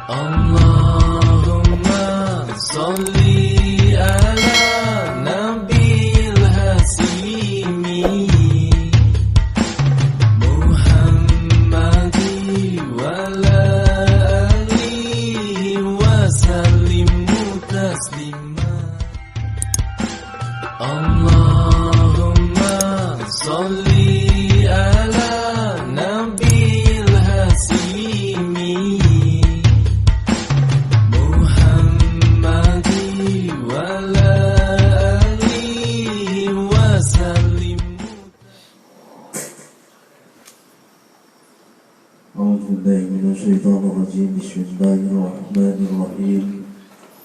Allahumma sholli ala nabil hasimi Muhammadi wala alihi wa sallimu taslima. Allahumma sholli ala nabil hasimi Muhammadi wala alihi wa sallimu. أعوذ بالله من الشيطان الرجيم بسم الله الرحمن الرحيم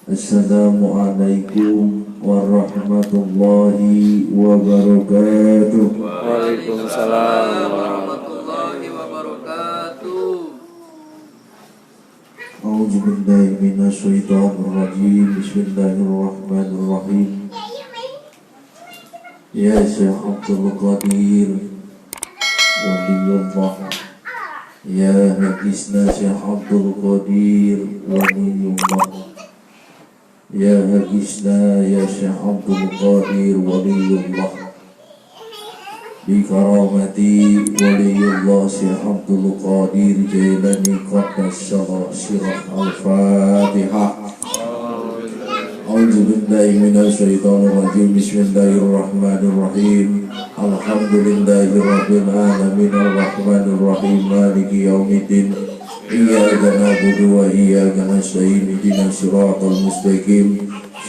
السلام عليكم ورحمة الله وبركاته. Waalaikumsalam warahmatullahi wabarakatuh. أعوذ بالله من الشيطان الرجيم بسم الله الرحمن الرحيم يا شيخ عبد القدير ولي الله يا حديثنا شيخ عبد القدير ولي الله يا حديثنا يا شيخ عبد القدير ولي الله بكرامتي ولي الله شيخ عبد القدير جيلاني قدس سره الفاتحة. أعوذ بالله من الشيطان الرجيم بسم الله الرحمن الرحيم الحمد لله رب العالمين الرحمن الرحيم مالك يوم الدين إياك نعبد وإياك نستعين اهدنا الصراط المستقيم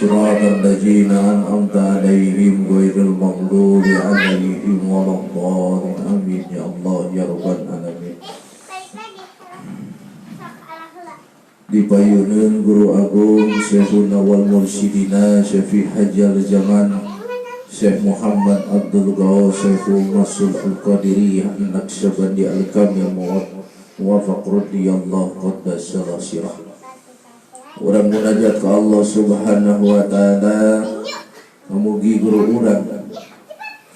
صراط الذين أنعمت عليهم غير المغضوب عليهم ولا الضالين آمين يا الله يا رب العالمين. Dipayuneun Guru Agung Syekhuna wal Mursyidina Syafi Hajjal Zaman Syekh Muhammad Abdul Ghaus Syekhul Masul Al-Qadiriyah An-Naqsyabandi Al-Kamil Muwafaq radhiyallahu qaddasah sirah. Urang munajat ke Allah Subhanahu wa taala, mugi guru urang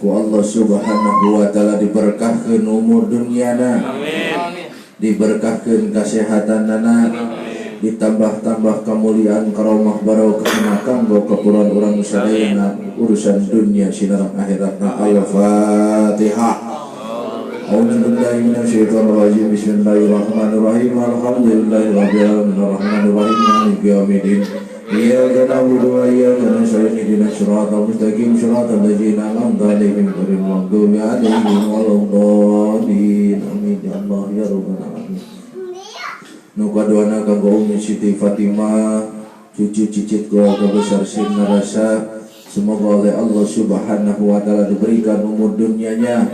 ku Allah Subhanahu wa taala diberkahkeun umur dunyana, amin, diberkahkeun kasehatanana, ditambah-tambah kemuliaan karomah barokah kanggo kapuran urang sadayana urusan dunia sinareng akhiratna. Al-Fatihah. A'udzu billahi minasyaitonir rajim. Bismillahirrahmanirrahim. Alhamdulillahirabbil alamin arrahmanir rahim maliki yaumiddin. Iyyaka na'budu wa iyyaka nasta'in ihdinas siratal mustaqim siratal ladzina an'amta 'alaihim ghairil maghdubi 'alaihim waladdallin. Amin ya Allah ya rabbal alamin. Nu kaduana kanggo Umi Siti Fatimah, cucu cicit keluarga besar Sinna Rasa, semoga oleh Allah Subhanahu wa taala diberikan umur dunyanya,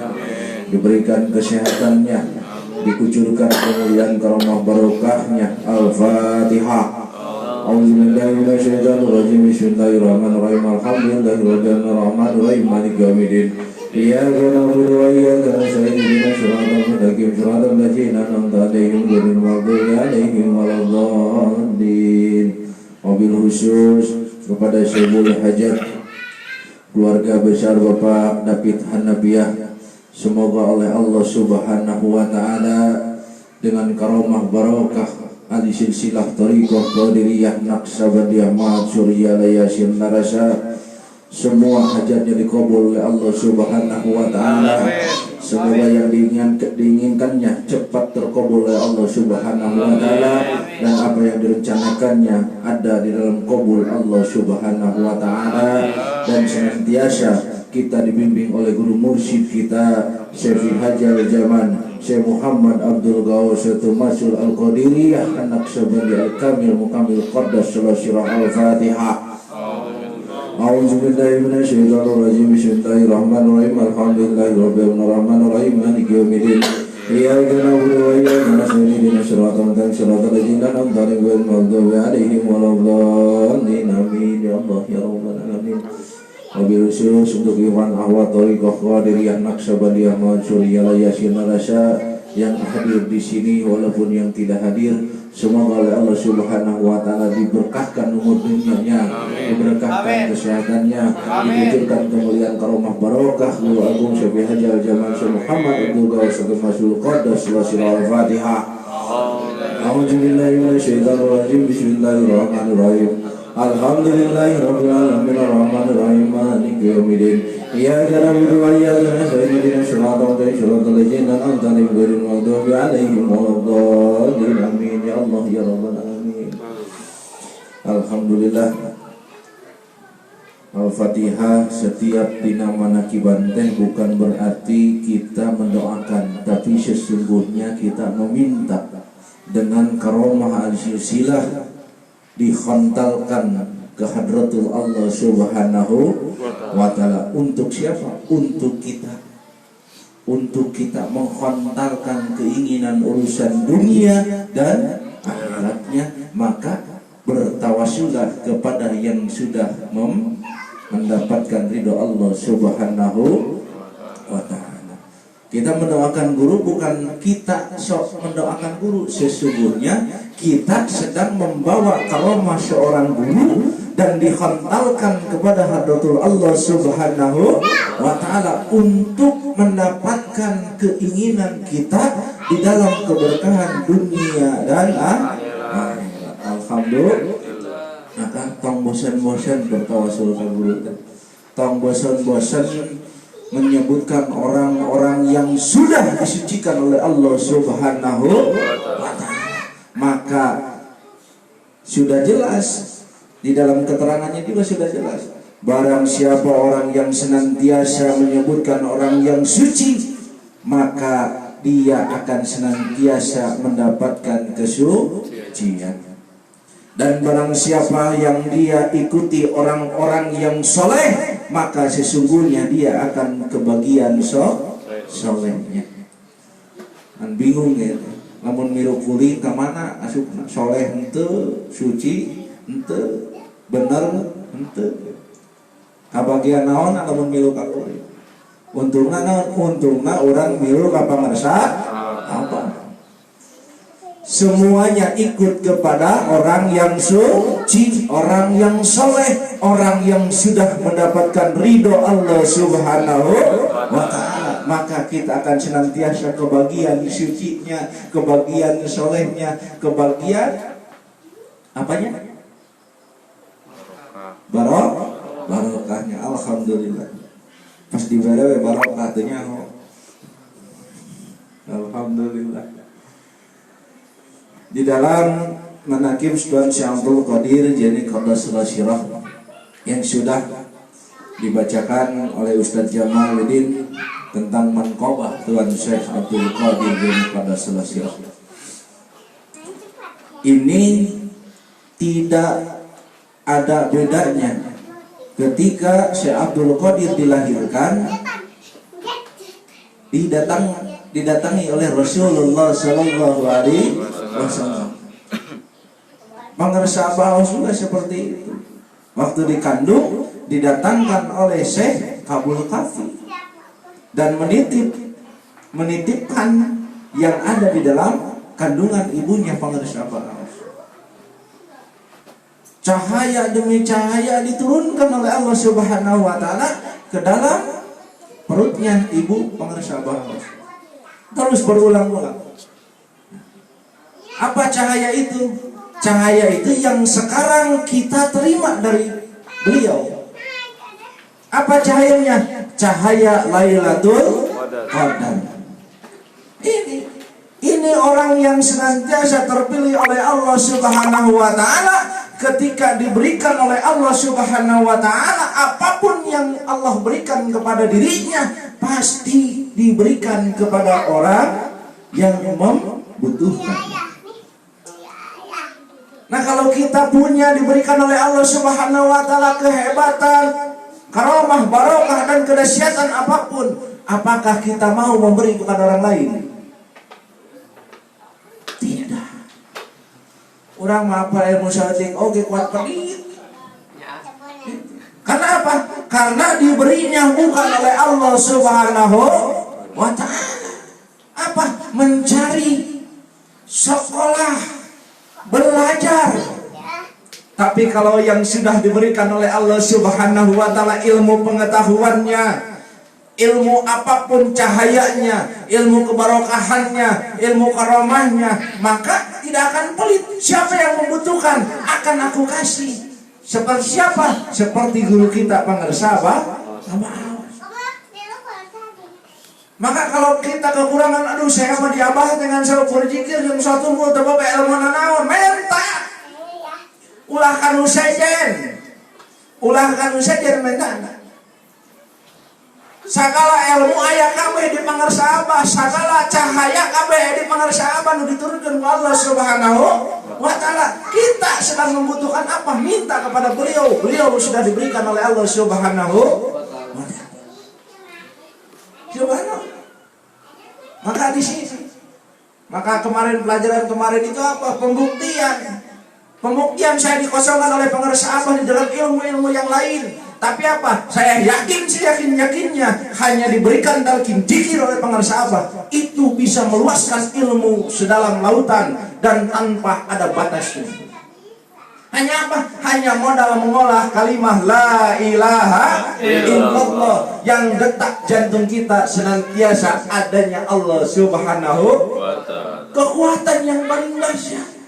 diberikan kesehatannya, dikucurkan kemuliaan karomah barokahnya. Al-Fatihah. A'udzubillahi minasyaitonir rajim. Bismillahirrahmanirrahim. Alhamdulillahirabbil alamin maliki yaumiddin. Iyyaka na'budu wa iyyaka nasta'in ihdinas siratal mustaqim siratal ladzina an'amta 'alaihim ghairil maghdubi 'alaihim waladdallin. Wabil khusus kepada Syekhul Hajat keluarga besar Bapak David Hanabiah, semoga oleh Allah Subhanahu wa taala dengan karomah barokah ali silsilah thariqah Qadiriyah Naqsyabandiyah Mansuriyah Yasin Narasa, semua hajatnya dikabul oleh Allah Subhanahu wa taala. Semoga yang diinginkannya cepat terkabul oleh Allah Subhanahu wa taala, dan apa yang direncanakannya ada di dalam kabul Allah Subhanahu wa taala, dan senantiasa kita dibimbing oleh guru mursyid kita Syafi Hajjal Zaman Syekh Muhammad Abdul Ghaus Masul Al-Qadiriyah An-Naqsyabandi Al-Kamil Mukamil Qaddasah sirah. Al-Fatihah. A'udzu billahi minasyaitonir rajim. Bismillahirrahmanirrahim. Alhamdulillahirabbil alamin maliki yaumiddin. Iyyaka na'budu wa iyyaka nasta'in ihdinas siratal mustaqim siratal ladzina an'amta 'alaihim ghairil maghdubi 'alaihim waladdallin. Amin ya Allah ya rabbal alamin. Wabil khusus untuk Iwan Ahwat Thariqah Qadiriyah Naqsyabandiyah Mansuriyah Yasin Narasa yang hadir di sini walaupun yang tidak hadir, semoga oleh Allah Subhanahu wa taala diberkahkan umur dunyanya, diberkahkan kesehatannya, dikucurkan kemuliaan karomah barokah Guru Agung Syafi Hajjal Zaman Syekh Muhammad Abdul Ghaus Masul Qaddasah sirah. Al-Fatihah. A'udzubillahi minasyaitonir rajim. Bismillahirrahmanirrahim. Alhamdulillahirabbil alamin arrahmanir rahim maliki yaumiddin. Iyyaka na'budu wa iyyaka nasta'in ihdinas siratal ladzina an'amta 'alaihim ghairil maghdubi 'alaihim waladdallin. Amin ya Allah ya rabbal alamin. Alhamdulillah. Al-Fatihah. Setiap dina manakiban teh bukan berarti kita mendoakan, tapi sesungguhnya kita meminta dengan karomah al-silsilah dihantalkan ke hadratul Allah subhanahu wa ta'ala. Untuk siapa? Untuk kita. Untuk kita menghantarkan keinginan urusan dunia dan akhiratnya. Maka bertawasulah kepada yang sudah mendapatkan ridho Allah subhanahu wa ta'ala. Kita mendoakan guru bukan kita sok mendoakan guru. Sesungguhnya kita sedang membawa karomah seorang guru dan dihantarkan kepada hadratul Allah subhanahu wa ta'ala untuk mendapatkan keinginan kita di dalam keberkahan dunia dan akhirat. Alhamdulillah. Maka tong bosan-bosan bertawasul ke guru. Tong bosan-bosan menyebutkan orang-orang yang sudah disucikan oleh Allah subhanahu wa ta'ala. Maka sudah jelas di dalam keterangannya juga sudah jelas. Barang siapa orang yang senantiasa menyebutkan orang yang suci, maka dia akan senantiasa mendapatkan kesucian. Dan barang siapa yang dia ikuti orang-orang yang soleh, maka sesungguhnya dia akan kebagian solehnya. Kan bingung ya, namun miru kulit kemana asup soleh ente, suci ente, bener ente. Kabagian naon namun miru kakulit. Untungna naon? Untungna orang miru kapangarsa apa? Semuanya ikut kepada orang yang suci, orang yang soleh, orang yang sudah mendapatkan ridho Allah subhanahu wa ta'ala. Maka kita akan senantiasa kebagian sucinya, kebagian solehnya, kebagian apanya? Barokahnya. Alhamdulillah. Pas dibere barokahnya. Alhamdulillah. Di dalam manaqib Tuan Syekh Abdul Qadir Jani Qaddasul Syirah yang sudah dibacakan oleh Ustaz Jamaluddin tentang manqabah Tuan Syekh Abdul Qadir Jani Qaddasul Syirah, ini tidak ada bedanya ketika Syekh Abdul Qadir dilahirkan didatangi oleh Rasulullah sallallahu alaihi wasallam. Pengersa Baus juga seperti itu. Waktu dikandung didatangkan oleh Syekh Kabul Kafi dan menitipkan yang ada di dalam kandungan ibunya pengersa Baus. Cahaya demi cahaya diturunkan oleh Allah Subhanahu wa taala ke dalam perutnya ibu pengersa Baus. Terus berulang-ulang. Apa cahaya itu? Cahaya itu yang sekarang kita terima dari beliau. Apa cahayanya? Cahaya Lailatul Qadar. Ini orang yang senantiasa terpilih oleh Allah Subhanahu wa taala. Ketika diberikan oleh Allah Subhanahu wa ta'ala, apapun yang Allah berikan kepada dirinya pasti diberikan kepada orang yang membutuhkan. Nah, kalau kita punya diberikan oleh Allah Subhanahu wa ta'ala kehebatan, karomah, barokah dan kedahsyatan apapun, apakah kita mau memberi kepada orang lain? Tidak. Orang apa ilmu syaiting oke kuat pedit. Karena apa? Karena diberinya bukan oleh Allah Subhanahu wa ta'ala. Apa? Mencari sekolah, belajar. Tapi kalau yang sudah diberikan oleh Allah Subhanahu wa ta'ala ilmu pengetahuannya, ilmu apapun cahayanya, ilmu kebarokahannya, ilmu karomahnya, maka tidak akan pelit. Siapa yang membutuhkan akan aku kasih. Seperti siapa? Seperti guru kita pengersa apa? Maka kalau kita kekurangan, aduh saya apa diabah dengan saya berzikir jam 1 mau tebak ilmu nanaon, menta. Ulahkan usajen menta. Sagala ilmu aya kabeh di pangarsa Abah, sagala cahaya kabeh di pangarsa Abah nu diturunkeun ku Allah Subhanahu wa taala. Kita sedang membutuhkan apa? Minta kepada beliau. Beliau sudah diberikan oleh Allah Subhanahu wa taala. Subhanallah. Maka di sini, maka kemarin pelajaran kemarin itu apa? Pembuktian saya dikosongkan oleh pengersa Abah di dalam ilmu-ilmu yang lain. Tapi apa? Saya yakinnya hanya diberikan talqin dzikir oleh pengersa Abah, itu bisa meluaskan ilmu sedalam lautan dan tanpa ada batasnya. Hanya apa? Hanya modal mengolah kalimah la ilaha illallah yang detak jantung kita senantiasa adanya Allah Subhanahu wa taala. Kekuatan yang paling dahsyat.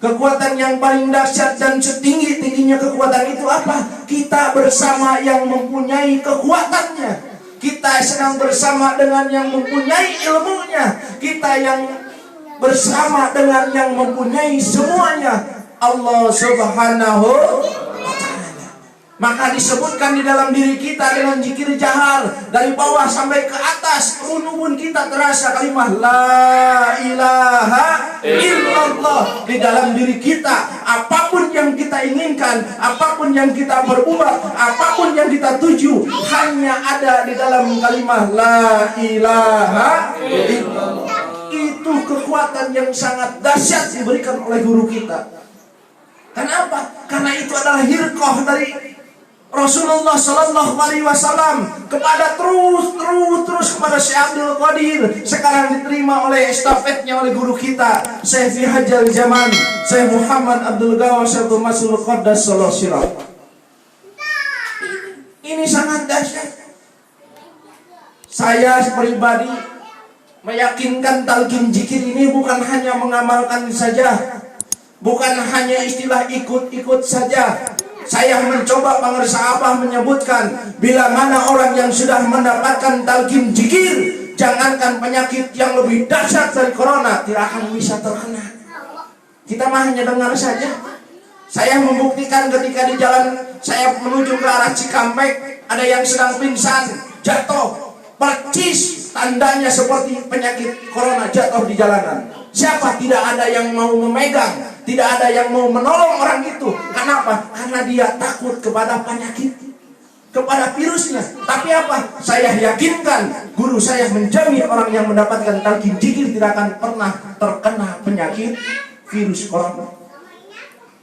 Kekuatan yang paling dahsyat dan setinggi-tingginya kekuatan itu apa? Kita bersama yang mempunyai kekuatannya. Kita sedang bersama dengan yang mempunyai ilmunya. Kita yang bersama dengan yang mempunyai semuanya, Allah Subhanahu wa taala. Maka disebutkan di dalam diri kita dengan zikir jahar dari bawah sampai ke atas, ubun kita terasa kalimah la ilaha illallah di dalam diri kita. Apapun yang kita inginkan, apapun yang kita berbuat, apapun yang kita tuju, hanya ada di dalam kalimah la ilaha illallah. Itu kekuatan yang sangat dahsyat diberikan oleh guru kita. Kenapa? Karena itu adalah hirqah dari Rasulullah Sallallahu Alaihi Wasallam kepada terus kepada Syekh Abdul Qadir. Sekarang diterima oleh estafetnya oleh guru kita Syekh Fi Hajjal Zaman, Syekh Muhammad Abdul Gawas Syaikhul Masul Qaddas Sallallahu Sirah. Ini sangat dahsyat. Saya pribadi meyakinkan talqin zikir ini bukan hanya mengamalkan saja, bukan hanya istilah ikut-ikut saja. Saya mencoba pengersa Abah menyebutkan, bila mana orang yang sudah mendapatkan talqin zikir, jangankan penyakit yang lebih dahsyat dari corona tidak akan bisa terkena. Kita mah hanya dengar saja. Saya membuktikan ketika di jalan saya menuju ke arah Cikampek, ada yang sedang pingsan, jatuh, percis tandanya seperti penyakit corona jatuh di jalanan. Siapa? Tidak ada yang mau memegang, tidak ada yang mau menolong orang itu. Kenapa? Karena dia takut kepada penyakit, kepada virusnya. Tapi apa? Saya yakinkan, guru saya menjamin orang yang mendapatkan talqin zikir tidak akan pernah terkena penyakit virus corona.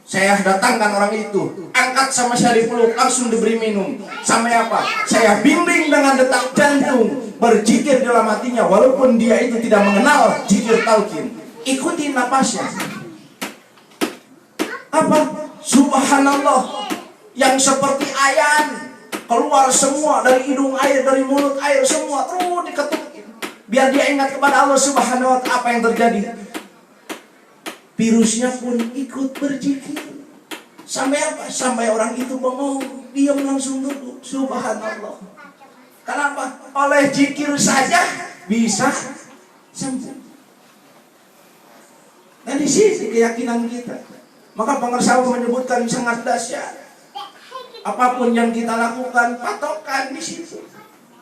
Saya datangkan orang itu, angkat sama saya dipeluk, langsung diberi minum. Sampai apa? Saya bimbing dengan detak jantung, berzikir dalam hatinya, walaupun dia itu tidak mengenal zikir talqin. Ikuti napasnya. Apa? Subhanallah, yang seperti ayan keluar semua dari hidung air, dari mulut air semua, terus diketukin. Biar dia ingat kepada Allah Subhanahu wa taala. Apa yang terjadi? Virusnya pun ikut berzikir. Sampai apa? Sampai orang itu bengong, diam langsung duduk. Subhanallah. Kenapa? Oleh zikir saja bisa sembuh. Dan di sini keyakinan kita. Maka pengersa menyebutkan sangat dahsyat. Apapun yang kita lakukan, patokan di situ.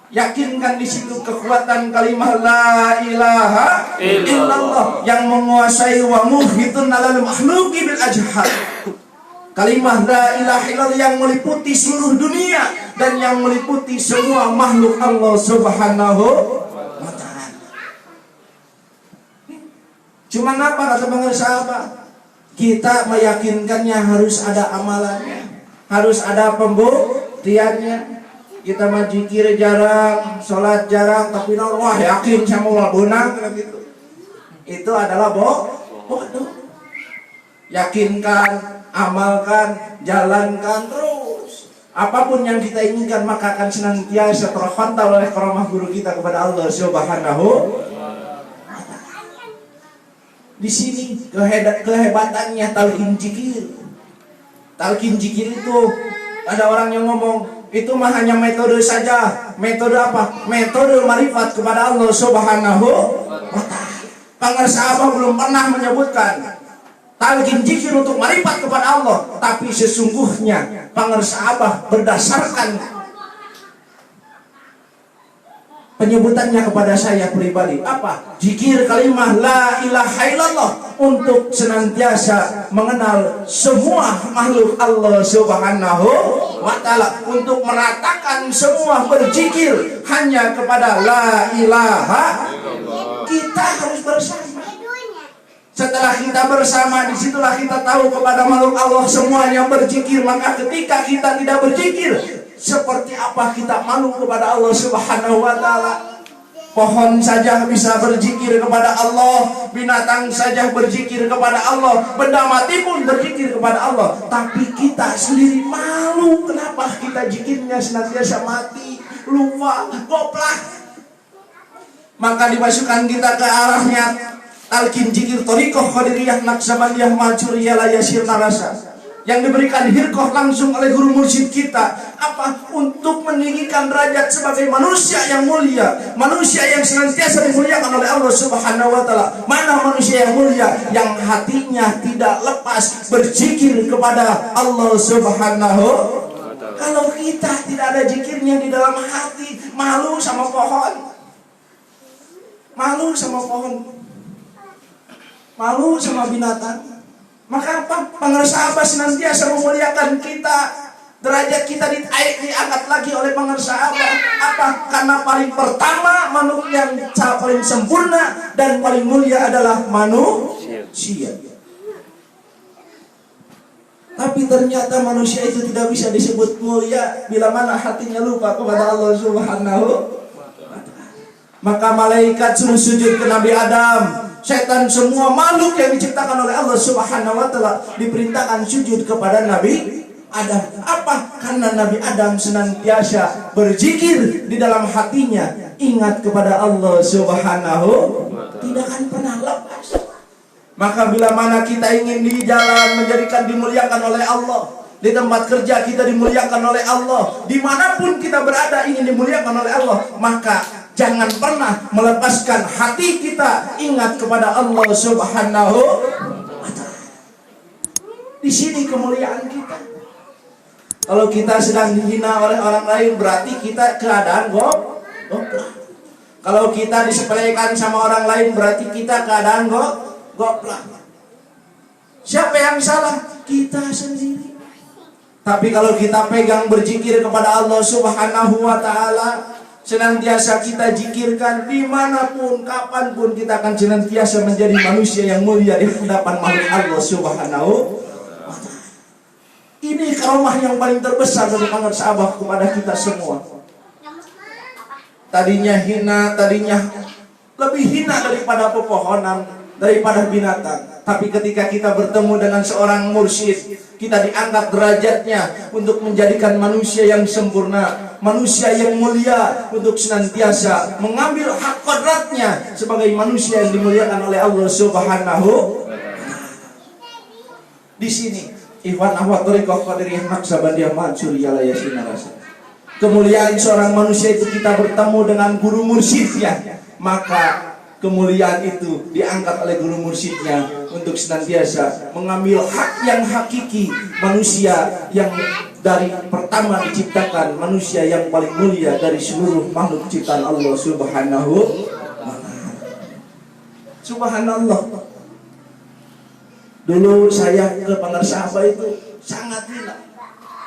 Yakinkan di situ kekuatan kalimah la ilaha illallah yang menguasai wa muhitun alal makhluqi bil ajhad. Kalimah la ilaha illallah yang meliputi seluruh dunia dan yang meliputi semua makhluk Allah Subhanahu wa taala. Cuma apa kata pengersa apa? Kita meyakinkannya harus ada amalannya, harus ada pembuktiannya. Kita mah zikir jarang, sholat jarang, tapi wah yakin sama wal benang gitu. Itu adalah bodoh. Yakinkan, amalkan, jalankan terus. Apapun yang kita inginkan maka akan senantiasa terhantar oleh karamah guru kita kepada Allah Subhanahu. Di sini kehebatannya talqin zikir. Talqin zikir itu ada orang yang ngomong itu mah hanya metode saja. Metode apa? Metode marifat kepada Allah Subhanahu wa ta'ala. Pengarsa Abah belum pernah menyebutkan talqin zikir untuk marifat kepada Allah, tapi sesungguhnya pengarsa Abah berdasarkan penyebutannya kepada saya pribadi apa? Zikir kalimah la ilaha illallah untuk senantiasa mengenal semua makhluk Allah Subhanahu wa ta'ala, untuk meratakan semua berzikir hanya kepada la ilaha. Kita harus bersama. Setelah kita bersama, disitulah kita tahu kepada makhluk Allah semuanya berzikir. Maka ketika kita tidak berzikir, seperti apa kita malu kepada Allah Subhanahu wa ta'ala. Pohon saja bisa berzikir kepada Allah, binatang saja berzikir kepada Allah, benda mati pun berzikir kepada Allah. Tapi kita sendiri malu. Kenapa kita zikirnya senantiasa mati, lupa, goblok? Maka dimasukkan kita ke arahnya talqin zikir thariqah qadiriyah naqsabandiyah majuriyah layasir narasa, yang diberikan hirqah langsung oleh guru mursyid kita. Apa? Untuk meninggikan derajat sebagai manusia yang mulia, manusia yang senantiasa dimuliakan oleh Allah Subhanahu wa ta'ala. Mana manusia yang mulia? Yang hatinya tidak lepas berzikir kepada Allah Subhanahu. Kalau kita tidak ada zikirnya di dalam hati, malu sama pohon, malu sama pohon, malu sama binatang. Maka apa? Pengarsa Abah senantiasa memuliakan kita. Derajat kita diangkat lagi oleh pengarsa Abah. Apa? Karena paling pertama makhluk yang paling sempurna dan paling mulia adalah manusia. Tapi ternyata manusia itu tidak bisa disebut mulia bila mana hatinya lupa kepada Allah Subhanahu. Maka malaikat suruh sujud ke Nabi Adam. Setan, semua makhluk yang diciptakan oleh Allah Subhanahu wa ta'ala diperintahkan sujud kepada Nabi Adam. Apa? Karena Nabi Adam senantiasa berzikir di dalam hatinya, ingat kepada Allah Subhanahu, tidak akan pernah lepas. Maka bila mana kita ingin di jalan menjadikan dimuliakan oleh Allah, di tempat kerja kita dimuliakan oleh Allah, dimanapun kita berada ingin dimuliakan oleh Allah, maka jangan pernah melepaskan hati kita ingat kepada Allah Subhanahu wa ta'ala. Di sini kemuliaan kita. Kalau kita sedang dihina oleh orang lain, berarti kita keadaan goblok. Kalau kita disepelekan sama orang lain, berarti kita keadaan goblok. Siapa yang salah? Kita sendiri. Tapi kalau kita pegang berzikir kepada Allah Subhanahu wa ta'ala, senantiasa kita zikirkan dimanapun, kapanpun, kita akan senantiasa menjadi manusia yang mulia di hadapan makhluk Allah Subhanahu wa ta'ala. Ini karomah yang paling terbesar dari pengarsa Abah kepada kita semua. Tadinya hina, tadinya lebih hina daripada pepohonan, daripada binatang. Tapi ketika kita bertemu dengan seorang mursyid, kita diangkat derajatnya untuk menjadikan manusia yang sempurna, manusia yang mulia, untuk senantiasa mengambil hak kodratnya sebagai manusia yang dimuliakan oleh Allah Subhanahu. Di sini Ikhwan Ahwat Thariqah Qadiriyah Naqsabandiyah Majuriyah Layasir Narasa, kemuliaan seorang manusia itu kita bertemu dengan guru mursyidnya. Maka kemuliaan itu diangkat oleh guru mursyidnya untuk senantiasa mengambil hak yang hakiki manusia yang dari pertama diciptakan, manusia yang paling mulia dari seluruh makhluk ciptaan Allah Subhanahu wa ta'ala. Subhanallah. Dulu saya ke pengarsa Abah itu sangat hina.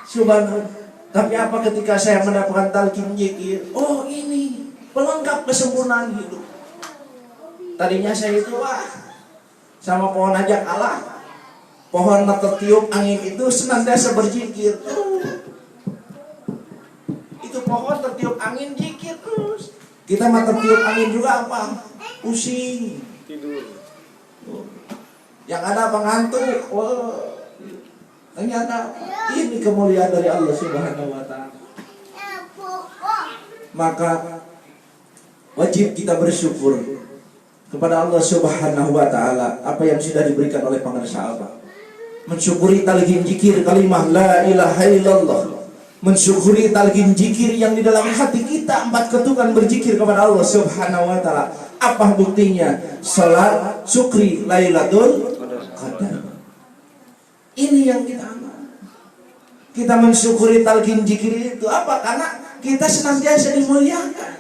Subhanallah. Tapi apa ketika saya mendapatkan talqin zikir, oh ini pelengkap kesempurnaan hidup. Tadinya saya itu sama pohon aja kalah. Pohon tertiup angin itu senantiasa berzikir. Itu pohon tertiup angin zikir terus. Kita mah tertiup angin juga apa? Pusing, tidur. Yang ada pengantuk. Ternyata ini kemuliaan dari Allah Subhanahu wa ta'ala. Maka wajib kita bersyukur kepada Allah Subhanahu wa taala apa yang sudah diberikan oleh para sahabat. Mensyukuri talqin zikir kalimah la ilaha illallah. Mensyukuri talqin zikir yang di dalam hati kita 4 ketukan berzikir kepada Allah Subhanahu wa taala. Apa buktinya? Salat syukri Lailatul Qadar. Ini yang kita amal. Kita mensyukuri talqin zikir itu apa? Karena kita senantiasa dimuliakan.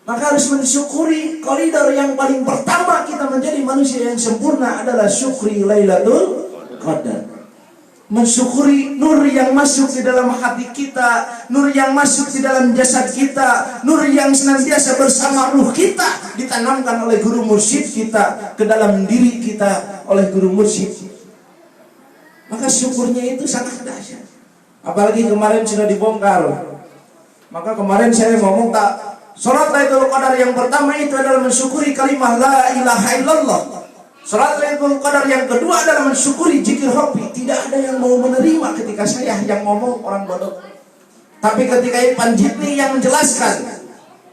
Maka harus mensyukuri koridor yang paling pertama kita menjadi manusia yang sempurna adalah syukri Lailatul Qadar. Mensyukuri nur yang masuk di dalam hati kita, nur yang masuk di dalam jasad kita, nur yang senantiasa bersama ruh kita, ditanamkan oleh guru mursyid kita ke dalam diri kita oleh guru mursyid. Maka syukurnya itu sangat dahsyat. Apalagi kemarin sudah dibongkar. Maka kemarin saya ngomong salat Lailatul Qadar yang pertama itu adalah mensyukuri kalimah la ilaha illallah. Salat Lailatul Qadar yang kedua adalah mensyukuri zikir hobi. Tidak ada yang mau menerima ketika saya yang ngomong orang bodoh. Tapi ketika Ipan Jitni yang menjelaskan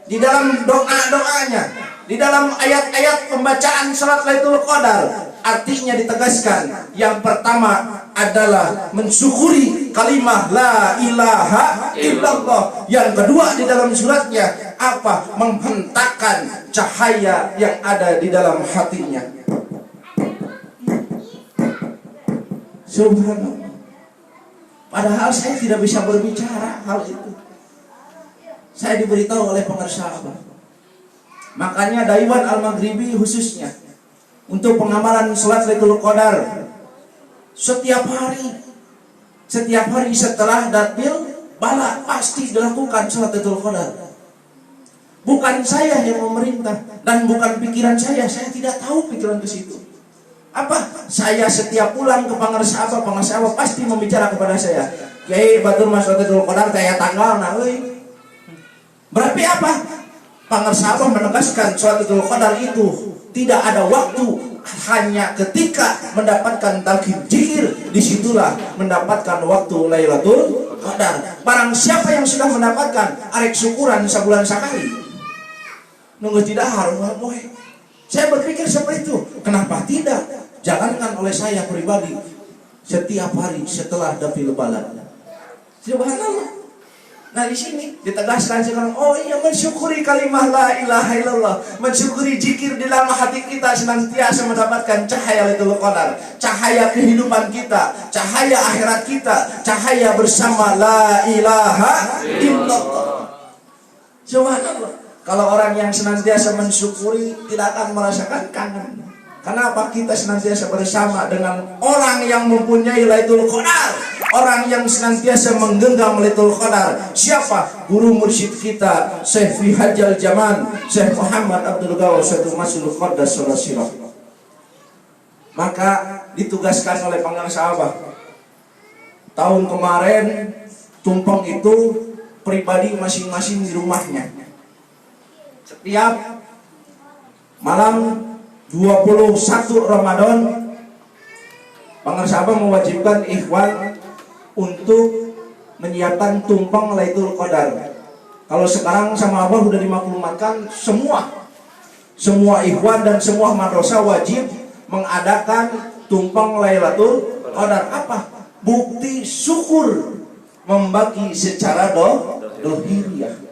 di dalam doa-doanya, di dalam ayat-ayat pembacaan salat Lailatul Qadar, artinya ditegaskan yang pertama adalah mensyukuri kalimah la ilaha illallah. Yang kedua di dalam suratnya apa? Menghentakkan cahaya yang ada di dalam hatinya. Subhanallah. Padahal saya tidak bisa berbicara hal itu. Saya diberitahu oleh pengersahabat. Makanya Daiwan Al-Maghribi khususnya untuk pengamalan salat Lailatul Qadar setiap hari setelah Datil Bala pasti dilakukan salat Lailatul Qadar. Bukan saya yang memerintah dan bukan pikiran saya tidak tahu pikiran ke situ. Apa? Saya setiap pulang ke pengersahabat pasti membicara kepada saya, Kiai batur mas Lailatul Qadar kayak tanggal nah euy. Berarti apa? Pengersahabat menegaskan salat Lailatul Qadar itu tidak ada waktu, hanya ketika mendapatkan talqin zikir disitulah mendapatkan waktu Lailatul Qadar. Barang siapa yang sudah mendapatkan arek syukuran sebulan sekali. Nunggu tidak harus moe. Saya berpikir seperti itu. Kenapa tidak? Jangankan oleh saya pribadi, setiap hari setelah Dafil Balad. Subhanallah. Nah di sini ditegaskan sekarang, oh iya mensyukuri kalimah la ilaha illallah, mensyukuri zikir di dalam hati kita senantiasa mendapatkan cahaya Lailatul Qadar, cahaya kehidupan kita, cahaya akhirat kita, cahaya bersama la ilaha illallah. Subhanallah. Kalau orang yang senantiasa mensyukuri tidak akan merasakan kangen. Kenapa? Kita senantiasa bersama dengan orang yang mempunyai Lailatul Qadar, orang yang senantiasa menggenggam Lailatul Qadar. Siapa? Guru mursyid kita, Syekh Fi Hajjal Zaman, Syekh Muhammad Abdul Ghaus Masul Qaddas Sirah. Maka ditugaskan oleh panggilan sahabat. Tahun kemarin tumpeng itu pribadi masing-masing di rumahnya. Setiap malam 21 Ramadan pengersahabat mewajibkan ikhwan untuk menyiapkan tumpeng Lailatul Qadar. Kalau sekarang sama Abah sudah dimaklumatkan semua ikhwan dan semua madrasah wajib mengadakan tumpeng Lailatul Qadar. Apa? Bukti syukur membagi secara dohiriyah.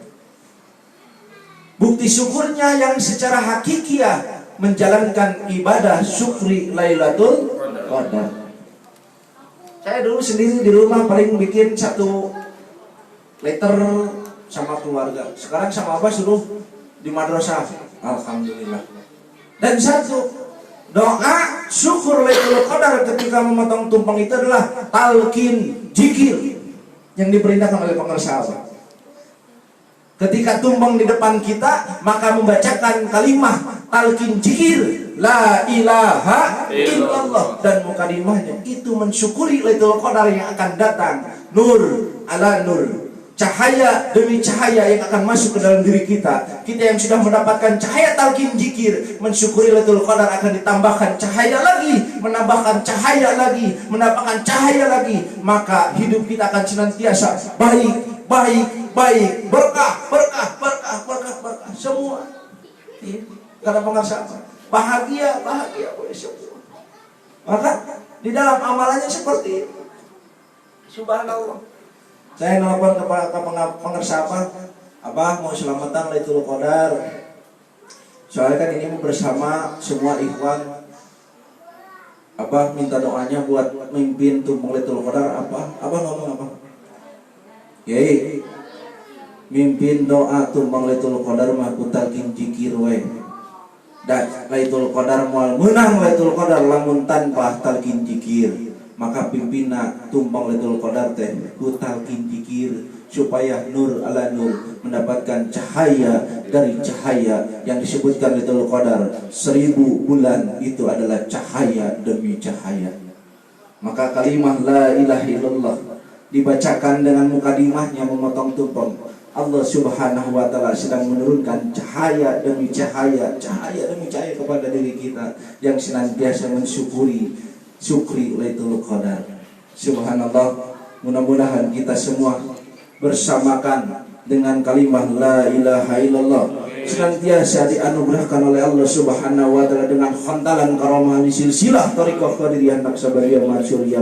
Bukti syukurnya yang secara hakikiah menjalankan ibadah syukri Lailatul Qadar. Saya dulu sendiri di rumah paling bikin 1 liter sama keluarga. Sekarang sama Abah suruh di madrasah. Alhamdulillah. Dan 1 doa syukur Lailatul Qadar ketika memotong tumpeng itu adalah talqin zikir yang diperintahkan oleh pengersahabat. Ketika tumpeng di depan kita, maka membacakan kalimah talqin zikir la ilaha illallah, dan mukadimahnya itu mensyukuri Lailatul Qadar yang akan datang, nur ala nur, cahaya demi cahaya yang akan masuk ke dalam diri kita. Kita yang sudah mendapatkan cahaya talqin zikir, mensyukuri Lailatul Qadar akan ditambahkan cahaya lagi, menambahkan cahaya lagi, menambahkan cahaya lagi, maka hidup kita akan senantiasa baik, berkah semua. Karena pengersahabat. bahagia boleh semua. Maka di dalam amalannya seperti itu. Subhanallah. Saya nelpon kepada pengersa Abah mau selamatan Lailatul Qadar. Soalnya kan ini bersama semua ikhwan. Abah minta doanya buat mimpin tumpeng Lailatul Qadar. Abah ngomong apa? Yai, mimpin doa tumpeng Lailatul Qadar mah kutalkin zikir we. Dan Lailatul Qadar moal meunang Lailatul Qadar lamun tanpa talkin zikir. Maka pimpinna tumpeng Lailatul Qadar teh kutalkin zikir supaya nur ala nur mendapatkan cahaya dari cahaya yang disebutkan Lailatul Qadar 1000 bulan itu adalah cahaya demi cahaya. Maka kalimah la ilaha illallah dibacakan dengan mukadimahnya memotong tumpeng. Allah Subhanahu wa taala sedang menurunkan cahaya demi cahaya, cahaya demi cahaya kepada diri kita yang senantiasa mensyukuri Lailatul Qadar. Subhanallah, mudah-mudahan kita semua bersamakan dengan kalimah la ilaha illallah senantiasa dianugerahkan oleh Allah Subhanahu wa taala dengan khantalan karamah silsilah thariqah qadiriyah naqsabandiyah masyuriyah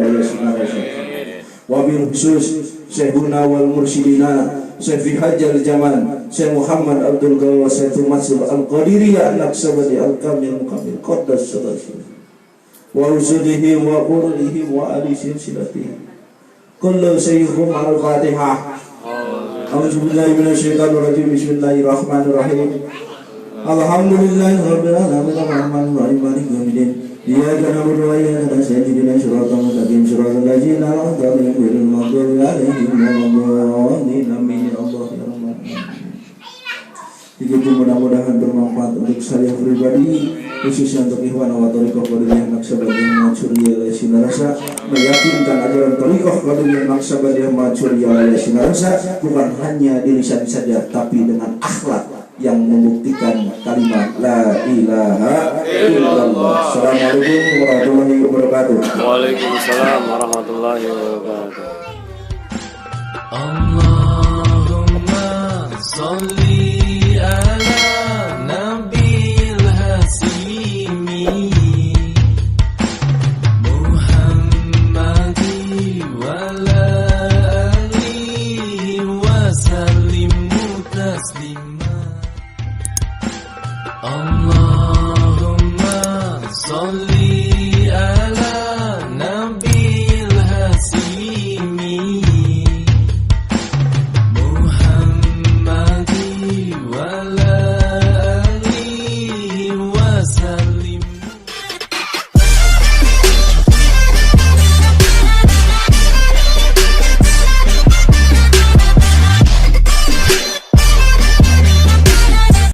wabil khusus Syekhuna wal mursyidina Syekh Hajjal Jaman Syekh Muhammad Abdul Gawas Syekh Masul Al-Qadiriyah Naqsabandi Al-Kamil Mukamil Qaddas Salasi wa usulihi wa qurlihi wa ali silsilatihi kullu sayyuhum al-fatihah. A'udzubillahi minasyaitonir rajim. Bismillahirrahmanirrahim. Alhamdulillahirabbil alamin arrahmanir rahim maliki yaumiddin. Iyyaka na'budu wa iyyaka nasta'in ihdinas siratal mustaqim siratal ladzina an'amta 'alaihim ghairil maghdubi 'alaihim waladdallin. Amin ya Allah ya Rahman. Begitu mudah-mudahan bermanfaat untuk saya pribadi, khususnya untuk ikhwan wa thariqah qadiriyah naqsabandiyah masyuriyah sinarasa, meyakinkan ajaran thariqah qadiriyah naqsabandiyah masyuriyah sinarasa bukan hanya di lisan saja tapi dengan akhlak yang membuktikan kalimat la ilaha illallah. Assalamualaikum warahmatullahi wabarakatuh. Waalaikumsalam warahmatullahi wabarakatuh. Allahumma salli